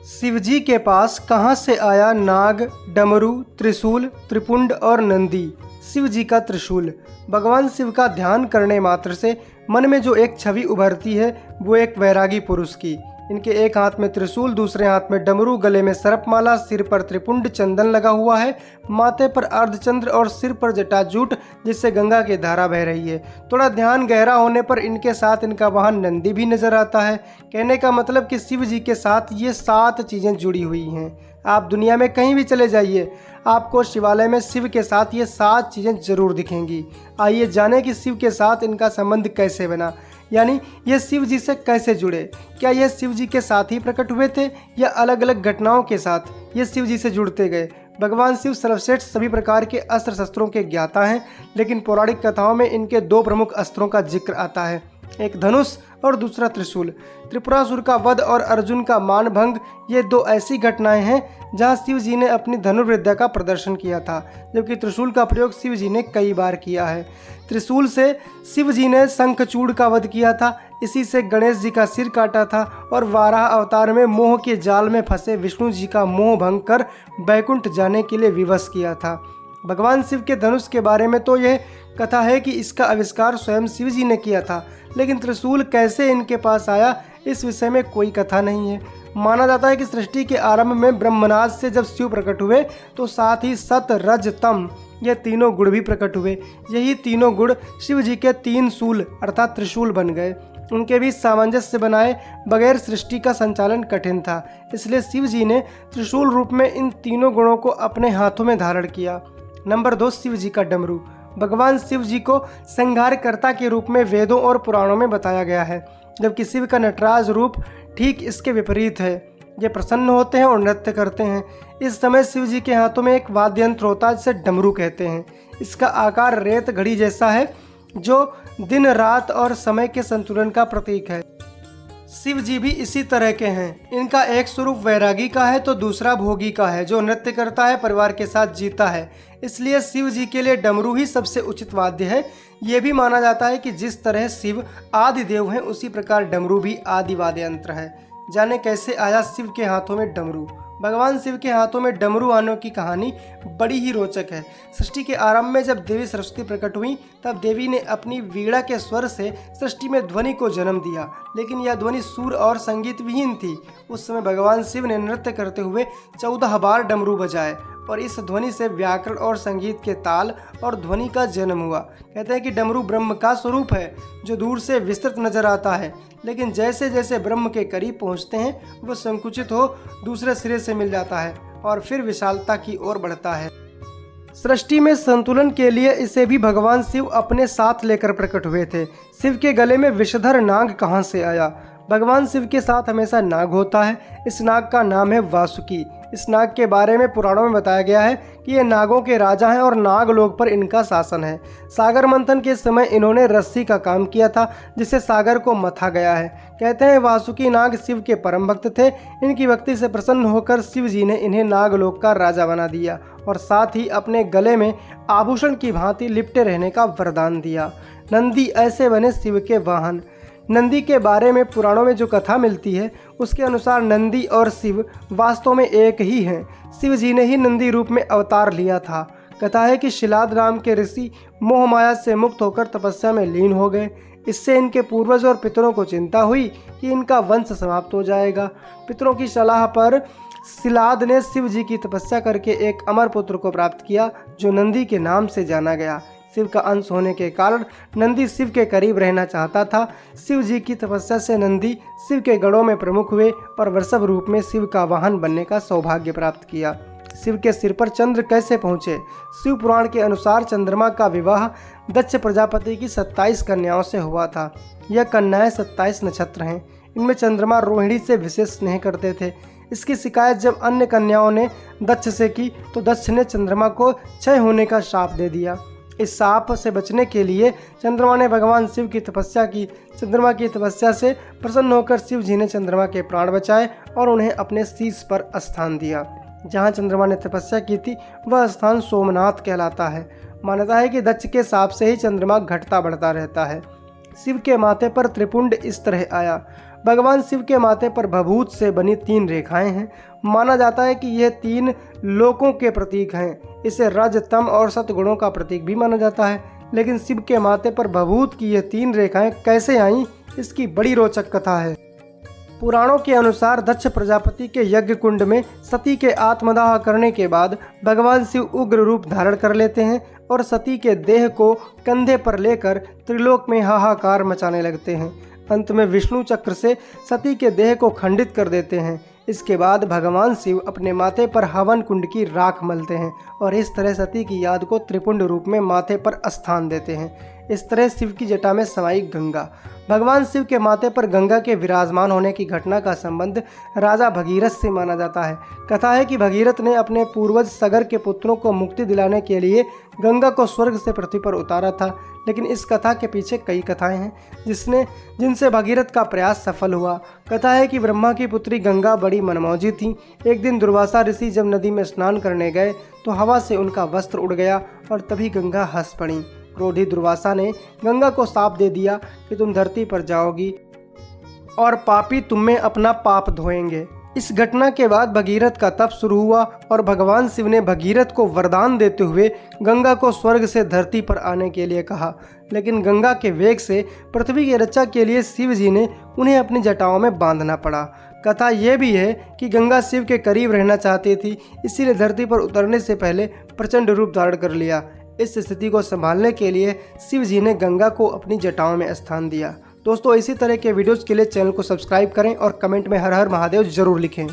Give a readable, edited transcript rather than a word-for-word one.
शिवजी के पास कहाँ से आया नाग, डमरू, त्रिशूल, त्रिपुंड और नंदी। शिव जी का त्रिशूल। भगवान शिव का ध्यान करने मात्र से मन में जो एक छवि उभरती है वो एक वैरागी पुरुष की। इनके एक हाथ में त्रिशूल, दूसरे हाथ में डमरू, गले में सर्पमाला, सिर पर त्रिपुंड चंदन लगा हुआ है, माथे पर अर्धचंद्र और सिर पर जटाजूट जिससे गंगा की धारा बह रही है। थोड़ा ध्यान गहरा होने पर इनके साथ इनका वाहन नंदी भी नजर आता है। कहने का मतलब कि शिव जी के साथ ये 7 चीज़ें जुड़ी हुई हैं। आप दुनिया में कहीं भी चले जाइए, आपको शिवालय में शिव के साथ ये 7 चीज़ें जरूर दिखेंगी। आइए जानें कि शिव के साथ इनका संबंध कैसे बना, यानी ये शिव जी से कैसे जुड़े। क्या यह शिव जी के साथ ही प्रकट हुए थे या अलग अलग घटनाओं के साथ ये शिव जी से जुड़ते गए। भगवान शिव सर्वश्रेष्ठ सभी प्रकार के अस्त्र शस्त्रों के ज्ञाता हैं, लेकिन पौराणिक कथाओं में इनके 2 प्रमुख अस्त्रों का जिक्र आता है, एक धनुष और दूसरा त्रिशूल। त्रिपुरासुर का वध और अर्जुन का मानभंग ये 2 ऐसी घटनाएं हैं जहां शिव जी ने अपनी धनुर्विद्या का प्रदर्शन किया था, जबकि त्रिशूल का प्रयोग शिव जी ने कई बार किया है। त्रिशूल से शिव जी ने शंखचूड़ का वध किया था, इसी से गणेश जी का सिर काटा था और वाराह अवतार में मोह के जाल में फंसे विष्णु जी का मोह भंग कर बैकुंठ जाने के लिए विवश किया था। भगवान शिव के धनुष के बारे में तो यह कथा है कि इसका आविष्कार स्वयं शिव जी ने किया था, लेकिन त्रिशूल कैसे इनके पास आया इस विषय में कोई कथा नहीं है। माना जाता है कि सृष्टि के आरंभ में ब्रह्मनाद से जब शिव प्रकट हुए तो साथ ही सत, रज, तम ये तीनों गुण भी प्रकट हुए। यही तीनों गुण शिव जी के 3 शूल अर्थात त्रिशूल बन गए। उनके बीच सामंजस्य बनाए बगैर सृष्टि का संचालन कठिन था, इसलिए शिव जी ने त्रिशूल रूप में इन तीनों गुणों को अपने हाथों में धारण किया। नंबर 2, शिव जी का डमरू। भगवान शिव जी को संहारकर्ता के रूप में वेदों और पुराणों में बताया गया है, जबकि शिव का नटराज रूप ठीक इसके विपरीत है। ये प्रसन्न होते हैं और नृत्य करते हैं। इस समय शिव जी के हाथों में एक वाद्य यंत्र होता है जिसे डमरू कहते हैं। इसका आकार रेत घड़ी जैसा है जो दिन रात और समय के संतुलन का प्रतीक है। शिव जी भी इसी तरह के हैं। इनका एक स्वरूप वैरागी का है तो दूसरा भोगी का है, जो नृत्य करता है, परिवार के साथ जीता है। इसलिए शिव जी के लिए डमरू ही सबसे उचित वाद्य है। ये भी माना जाता है कि जिस तरह शिव आदि देव हैं उसी प्रकार डमरू भी आदि वाद्य यंत्र है। जाने कैसे आया शिव के हाथों में डमरू। भगवान शिव के हाथों में डमरू आने की कहानी बड़ी ही रोचक है। सृष्टि के आरंभ में जब देवी सरस्वती प्रकट हुई तब देवी ने अपनी वीणा के स्वर से सृष्टि में ध्वनि को जन्म दिया, लेकिन यह ध्वनि सुर और संगीत विहीन थी। उस समय भगवान शिव ने नृत्य करते हुए 14 बार डमरू बजाए और इस ध्वनि से व्याकरण और संगीत के ताल और ध्वनि का जन्म हुआ। कहते हैं कि डमरू ब्रह्म का स्वरूप है जो दूर से विस्तृत नजर आता है, लेकिन जैसे जैसे ब्रह्म के करीब पहुंचते हैं वो संकुचित हो दूसरे सिरे से मिल जाता है और फिर विशालता की ओर बढ़ता है। सृष्टि में संतुलन के लिए इसे भी भगवान शिव अपने साथ लेकर प्रकट हुए थे। शिव के गले में विषधर नाग कहाँ से आया। भगवान शिव के साथ हमेशा नाग होता है। इस नाग का नाम है वासुकी। इस नाग के बारे में पुराणों में बताया गया है कि ये नागों के राजा हैं और नागलोक पर इनका शासन है। सागर मंथन के समय इन्होंने रस्सी का काम किया था जिससे सागर को मथा गया है। कहते हैं वासुकी नाग शिव के परम भक्त थे। इनकी भक्ति से प्रसन्न होकर शिव जी ने इन्हें नागलोक का राजा बना दिया और साथ ही अपने गले में आभूषण की भांति लिपटे रहने का वरदान दिया। नंदी ऐसे बने शिव के वाहन। नंदी के बारे में पुराणों में जो कथा मिलती है उसके अनुसार नंदी और शिव वास्तव में एक ही हैं। शिव जी ने ही नंदी रूप में अवतार लिया था। कथा है कि शिलाद नाम के ऋषि मोह माया से मुक्त होकर तपस्या में लीन हो गए। इससे इनके पूर्वज और पितरों को चिंता हुई कि इनका वंश समाप्त हो जाएगा। पितरों की सलाह पर शिलाद ने शिव जी की तपस्या करके एक अमर पुत्र को प्राप्त किया जो नंदी के नाम से जाना गया। शिव का अंश होने के कारण नंदी शिव के करीब रहना चाहता था। शिव जी की तपस्या से नंदी शिव के गणों में प्रमुख हुए और वृषभ रूप में शिव का वाहन बनने का सौभाग्य प्राप्त किया। शिव के सिर पर चंद्र कैसे पहुँचे। शिव पुराण के अनुसार चंद्रमा का विवाह दक्ष प्रजापति की 27 कन्याओं से हुआ था। यह कन्याएं 27 नक्षत्र हैं। इनमें चंद्रमा रोहिणी से विशेष स्नेह करते थे। इसकी शिकायत जब अन्य कन्याओं ने दक्ष से की तो दक्ष ने चंद्रमा को क्षय होने का शाप दे दिया। इस शाप से बचने के लिए चंद्रमा ने भगवान शिव की तपस्या की। चंद्रमा की तपस्या से प्रसन्न होकर शिव जी ने चंद्रमा के प्राण बचाए और उन्हें अपने शीश पर स्थान दिया। जहाँ चंद्रमा ने तपस्या की थी वह स्थान सोमनाथ कहलाता है। मान्यता है कि दक्ष के शाप से ही चंद्रमा घटता बढ़ता रहता है। शिव के माथे पर त्रिपुंड इस तरह आया। भगवान शिव के माथे पर भभूत से बनी 3 रेखाएं हैं। माना जाता है कि यह 3 लोकों के प्रतीक हैं। इसे रज, तम और सतगुणों का प्रतीक भी माना जाता है। लेकिन शिव के माथे पर भभूत की ये 3 रेखाएं कैसे आईं, इसकी बड़ी रोचक कथा है। पुराणों के अनुसार दक्ष प्रजापति के यज्ञ कुंड में सती के आत्मदाह करने के बाद भगवान शिव उग्र रूप धारण कर लेते हैं और सती के देह को कंधे पर लेकर त्रिलोक में हाहाकार मचाने लगते हैं। अंत में विष्णु चक्र से सती के देह को खंडित कर देते हैं। इसके बाद भगवान शिव अपने माथे पर हवन कुंड की राख मलते हैं और इस तरह सती की याद को त्रिपुंड रूप में माथे पर स्थान देते हैं। इस तरह शिव की जटा में समाई गंगा। भगवान शिव के माथे पर गंगा के विराजमान होने की घटना का संबंध राजा भगीरथ से माना जाता है। कथा है कि भगीरथ ने अपने पूर्वज सगर के पुत्रों को मुक्ति दिलाने के लिए गंगा को स्वर्ग से पृथ्वी पर उतारा था। लेकिन इस कथा के पीछे कई कथाएं हैं जिनसे भगीरथ का प्रयास सफल हुआ। कथा है कि ब्रह्मा की पुत्री गंगा बड़ी मनमौजी थी। एक दिन दुर्वासा ऋषि जब नदी में स्नान करने गए तो हवा से उनका वस्त्र उड़ गया और तभी गंगा हंस पड़ी। क्रोधी दुर्वासा ने गंगा को शाप दे दिया कि तुम धरती पर जाओगी और पापी तुम में अपना पाप धोएंगे। इस घटना के बाद भगीरथ का तप शुरू हुआ और भगवान शिव ने भगीरथ को वरदान देते हुए गंगा को स्वर्ग से धरती पर आने के लिए कहा। लेकिन गंगा के वेग से पृथ्वी की रक्षा के लिए शिव जी ने उन्हें अपनी जटाओं में बांधना पड़ा। कथा यह भी है कि गंगा शिव के करीब रहना चाहती थी, इसीलिए धरती पर उतरने से पहले प्रचंड रूप धारण कर लिया। इस स्थिति को संभालने के लिए शिव जी ने गंगा को अपनी जटाओं में स्थान दिया। दोस्तों, इसी तरह के वीडियोज़ के लिए चैनल को सब्सक्राइब करें और कमेंट में हर हर महादेव जरूर लिखें।